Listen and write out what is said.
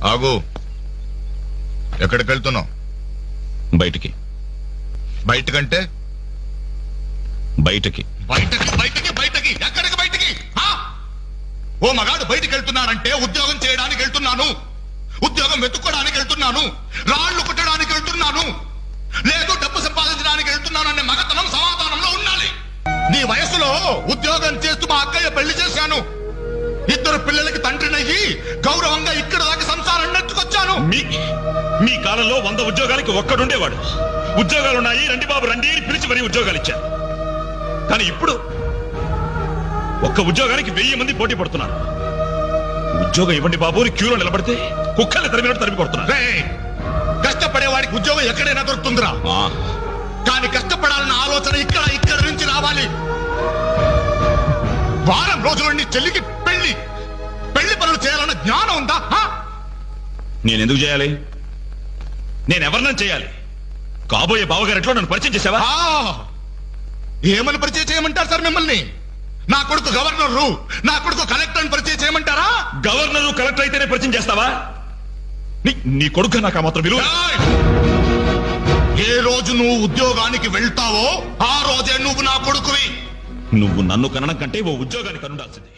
ఆగు. ఎక్కడికి వెళ్తున్నావు? బయటికి. బయటకంటే బయటికి. బయటకి బయటకి బయటకి ఎక్కడికి బయటికి? ఓ మగాడు బయటికి వెళ్తున్నానంటే ఉద్యోగం చేయడానికి వెళ్తున్నాను, ఉద్యోగం వెతుక్కోడానికి వెళ్తున్నాను, రాళ్లు కుట్టడానికి వెళ్తున్నాను, లేదు డబ్బు సంపాదించడానికి వెళ్తున్నాను అనే మగతనం సమాధానంలో ఉండాలి. నీ వయసులో ఉద్యోగం చేస్తూ మా అక్కయ్య పెళ్లి చేశాను, 2 పిల్లలకి తండ్రినయ్యి గౌరవంగా ఇక్కడ దాకా సంసారం నెట్టుకొచ్చాను. మీ కాలంలో 100 ఉద్యోగాలకి ఒక్కడుండేవాడు. ఉద్యోగాలున్నాయి, రండి బాబు రండి అని పిలిచి మరీ ఉద్యోగాలు ఇచ్చారు. కానీ ఇప్పుడు ఒక్క ఉద్యోగానికి 1000 మంది పోటీ పడుతున్నారు. ఉద్యోగం ఇవ్వండి బాబు అని క్యూలో నిలబడితే కుక్కల్ని తరిమినట్టు తరిమి కొడుతున్నారు. కష్టపడేవాడికి ఉద్యోగం ఎక్కడైనా దొరుకుతుందిరా, కానీ కష్టపడాలన్న ఆలోచన ఇక్కడ నుంచి రావాలి. వారం రోజుల నీ చెల్లికి పెళ్లి పనులు చేయాలన్న జ్ఞానం ఉందా? నేనెందుకు చేయాలి? నేనెవరినని చేయాలి? కాబోయే బావగారెట్లో నన్ను పరిచయం చేసావా? ఏమని పరిచయం చేయమంటారు సార్ మిమ్మల్ని? నా కొడుకు గవర్నరు, నా కొడుకు కలెక్టర్ అని పరిచయం చేయమంటారా? గవర్నరు కలెక్టర్ అయితేనే పరిచయం చేస్తావా? నీ కొడుకు నాకు మాత్రం విలువ. ఏ రోజు నువ్వు ఉద్యోగానికి వెళ్తావో ఆ రోజే నువ్వు నా కొడుకువి. నువ్వు నన్ను కనడం కంటే ఓ ఉద్యోగానికి కనుండాల్సింది.